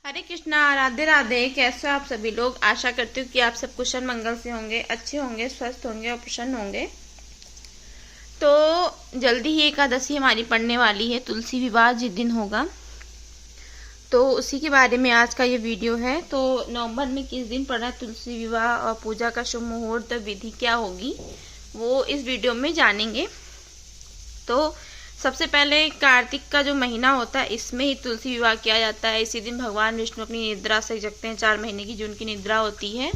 हरे कृष्णा, राधे राधे। कैसे हो आप सभी लोग। आशा करती हूँ कि आप सब कुशल मंगल से होंगे, अच्छे होंगे, स्वस्थ होंगे और प्रसन्न होंगे। तो जल्दी ही एकादशी हमारी पड़ने वाली है। तुलसी विवाह जिस दिन होगा तो उसी के बारे में आज का ये वीडियो है। तो नवंबर में किस दिन पड़ा है तुलसी विवाह और पूजा का शुभ मुहूर्त विधि क्या होगी वो इस वीडियो में जानेंगे। तो सबसे पहले कार्तिक का जो महीना होता है इसमें ही तुलसी विवाह किया जाता है। इसी दिन भगवान विष्णु अपनी निद्रा से जगते हैं। 4 महीने की जो उनकी निद्रा होती है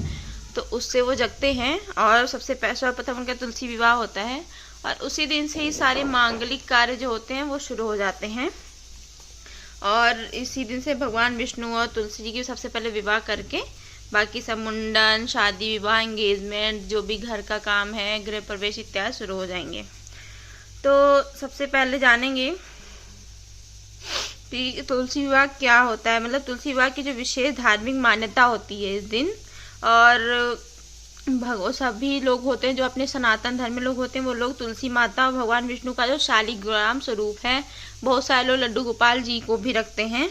तो उससे वो जगते हैं और सबसे सर्वप्रथम उनका तुलसी विवाह होता है। और उसी दिन से ही सारे मांगलिक कार्य जो होते हैं वो शुरू हो जाते हैं। और इसी दिन से भगवान विष्णु और तुलसी जी की सबसे पहले विवाह करके बाकी सब मुंडन, शादी विवाह, एंगेजमेंट, जो भी घर का काम है, गृह प्रवेश इत्यादि शुरू हो जाएंगे। तो सबसे पहले जानेंगे कि तुलसी विवाह क्या होता है। मतलब तुलसी विवाह की जो विशेष धार्मिक मान्यता होती है इस दिन। और सभी लोग होते हैं जो अपने सनातन धर्म में लोग होते हैं वो लोग तुलसी माता और भगवान विष्णु का जो शालिग्राम स्वरूप है, बहुत सारे लोग लड्डू गोपाल जी को भी रखते हैं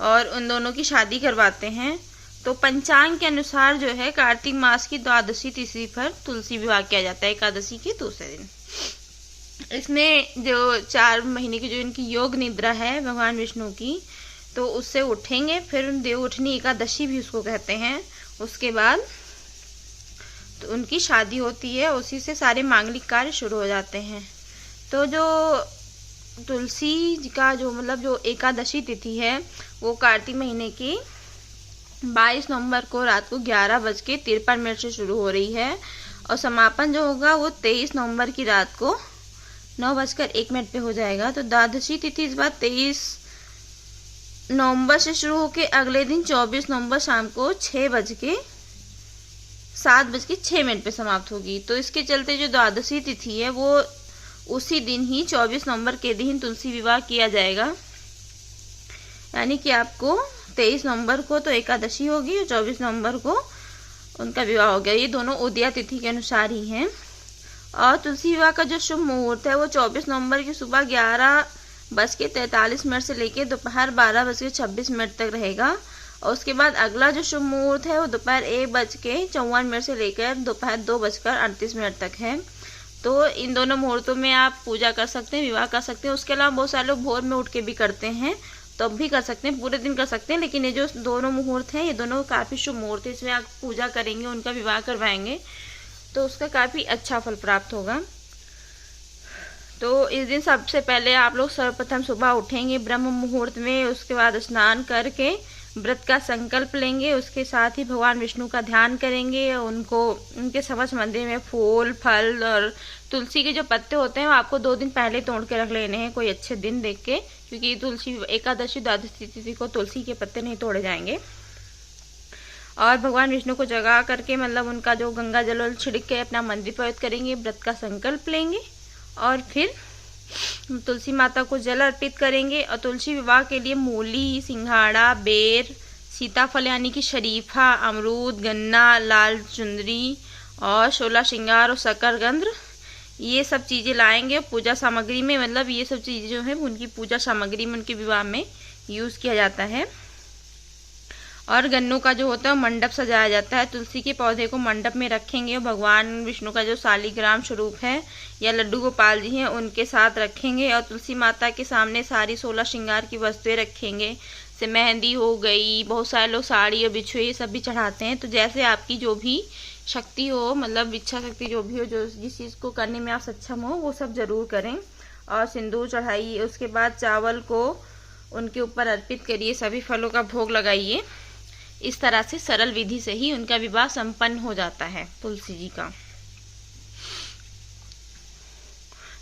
और उन दोनों की शादी करवाते हैं। तो पंचांग के अनुसार जो है कार्तिक मास की द्वादशी तिथि पर तुलसी विवाह किया जाता है, एकादशी के दूसरे दिन। इसमें जो 4 महीने की जो इनकी योग निद्रा है भगवान विष्णु की, तो उससे उठेंगे। फिर देव उठनी एकादशी भी उसको कहते हैं। उसके बाद तो उनकी शादी होती है, उसी से सारे मांगलिक कार्य शुरू हो जाते हैं। तो जो तुलसी जी का जो मतलब जो एकादशी तिथि है वो कार्तिक महीने की 22 नवंबर को रात को 11:53 से शुरू हो रही है और समापन जो होगा वो 23 नवंबर की रात को 9:01 पे हो जाएगा। तो द्वादशी तिथि इस बार 23 नवंबर से शुरू होकर अगले दिन 24 नवंबर शाम को 7:06 पे समाप्त होगी। तो इसके चलते जो द्वादशी तिथि है वो उसी दिन ही 24 नवंबर के दिन तुलसी विवाह किया जाएगा। यानी कि आपको 23 नवंबर को तो एकादशी होगी और 24 नवंबर को उनका विवाह हो गया। ये दोनों उदया तिथि के अनुसार ही हैं। और तुलसी विवाह का जो शुभ मुहूर्त है वो 24 नवंबर की सुबह 11:43 से लेकर दोपहर 12:26 तक रहेगा। और उसके बाद अगला जो शुभ मुहूर्त है वो दोपहर 1:54 से लेकर दोपहर 2:38 तक है। तो इन दोनों मुहूर्तों में आप पूजा कर सकते हैं, विवाह कर सकते हैं। उसके अलावा बहुत सारे लोग भोर में उठ के भी करते हैं, तो अब भी कर सकते हैं, पूरे दिन कर सकते हैं। लेकिन ये जो दोनों मुहूर्त हैं ये दोनों काफ़ी शुभ मुहूर्त है। इसमें आप पूजा करेंगे, उनका विवाह करवाएंगे तो उसका काफ़ी अच्छा फल प्राप्त होगा। तो इस दिन सबसे पहले आप लोग सर्वप्रथम सुबह उठेंगे ब्रह्म मुहूर्त में। उसके बाद स्नान करके व्रत का संकल्प लेंगे। उसके साथ ही भगवान विष्णु का ध्यान करेंगे। उनके समक्ष मंदिर में फूल, फल और तुलसी के जो पत्ते होते हैं वो आपको 2 दिन पहले तोड़ के रख लेने हैं, कोई अच्छे दिन देख के, क्योंकि तुलसी एकादशी द्वादशी तिथि को तुलसी के पत्ते नहीं तोड़े जाएंगे। और भगवान विष्णु को जगा करके मतलब उनका जो गंगा जल छिड़क के अपना मंदिर पवित्र करेंगे, व्रत का संकल्प लेंगे और फिर तुलसी माता को जल अर्पित करेंगे। और तुलसी विवाह के लिए मूली, सिंघाड़ा, बेर, सीताफल यानी कि शरीफा, अमरूद, गन्ना, लाल चुंदरी और 16 श्रृंगार और शकरकंद, ये सब चीज़ें लाएंगे पूजा सामग्री में। मतलब ये सब चीज़ें जो है उनकी पूजा सामग्री में उनके विवाह में यूज़ किया जाता है। और गन्नों का जो होता है मंडप सजाया जाता है। तुलसी के पौधे को मंडप में रखेंगे और भगवान विष्णु का जो शालिग्राम स्वरूप है या लड्डू गोपाल जी हैं उनके साथ रखेंगे। और तुलसी माता के सामने सारी 16 श्रृंगार की वस्तुएं रखेंगे। जैसे मेहंदी हो गई, बहुत सारे लोग साड़ी और बिछुए ये सब भी चढ़ाते हैं। तो जैसे आपकी जो भी शक्ति हो, मतलब इच्छा शक्ति जो भी हो, जो जिस चीज़ को करने में आप सक्षम हो वो सब जरूर करें। और सिंदूर चढ़ाइए। उसके बाद चावल को उनके ऊपर अर्पित करिए, सभी फलों का भोग लगाइए। इस तरह से सरल विधि से ही उनका विवाह संपन्न हो जाता है तुलसी जी का।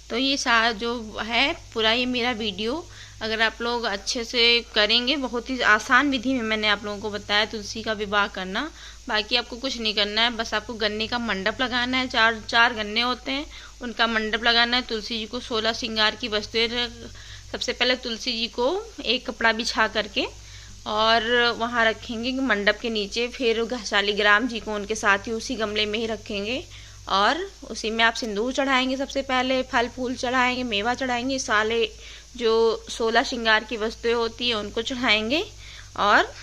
तो ये सारा जो है पूरा ये मेरा वीडियो अगर आप लोग अच्छे से करेंगे, बहुत ही आसान विधि में मैंने आप लोगों को बताया तुलसी का विवाह करना। बाकी आपको कुछ नहीं करना है, बस आपको गन्ने का मंडप लगाना है। 4 गन्ने होते हैं, उनका मंडप लगाना है। तुलसी जी को 16 श्रृंगार की वस्तुएं, सबसे पहले तुलसी जी को एक कपड़ा बिछा करके और वहाँ रखेंगे मंडप के नीचे। फिर शालिग्राम जी को उनके साथ ही उसी गमले में ही रखेंगे और उसी में आप सिंदूर चढ़ाएंगे। सबसे पहले फल फूल चढ़ाएंगे, मेवा चढ़ाएंगे, साले जो 16 श्रृंगार की वस्तुएं होती है उनको चढ़ाएंगे। और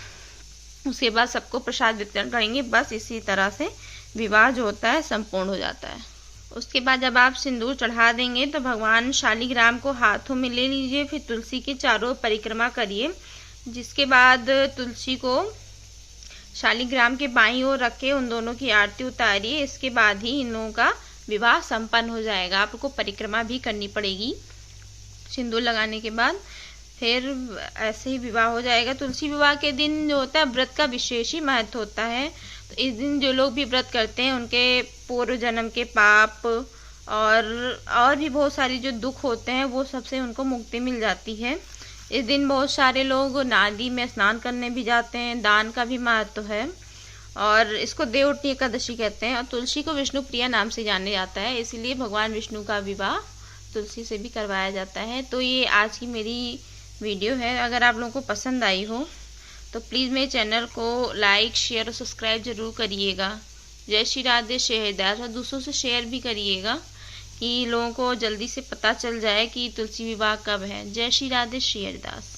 उसके बाद सबको प्रसाद वितरण करेंगे। बस इसी तरह से विवाह जो होता है संपूर्ण हो जाता है। उसके बाद जब आप सिंदूर चढ़ा देंगे तो भगवान शालिग्राम को हाथों में ले लीजिए, फिर तुलसी के चारों परिक्रमा करिए। जिसके बाद तुलसी को शालिग्राम के बाईं ओर रख के उन दोनों की आरती उतारिए। इसके बाद ही इन लोगों का विवाह संपन्न हो जाएगा। आपको परिक्रमा भी करनी पड़ेगी सिंदूर लगाने के बाद, फिर ऐसे ही विवाह हो जाएगा। तुलसी विवाह के दिन जो होता है व्रत का विशेष ही महत्व होता है। तो इस दिन जो लोग भी व्रत करते हैं उनके पूर्व जन्म के पाप और भी बहुत सारी जो दुख होते हैं वो सबसे उनको मुक्ति मिल जाती है। इस दिन बहुत सारे लोग नदी में स्नान करने भी जाते हैं। दान का भी महत्व है और इसको देवउठनी एकादशी कहते हैं। और तुलसी को विष्णु प्रिया नाम से जाने जाता है, इसलिए भगवान विष्णु का विवाह तुलसी से भी करवाया जाता है। तो ये आज की मेरी वीडियो है। अगर आप लोगों को पसंद आई हो तो प्लीज़ मेरे चैनल को लाइक शेयर और सब्सक्राइब जरूर करिएगा। जय श्री राधे श्री हरिदास। और दूसरों से शेयर भी करिएगा कि लोगों को जल्दी से पता चल जाए कि तुलसी विवाह कब है। जय श्री राधे श्री हरिदास।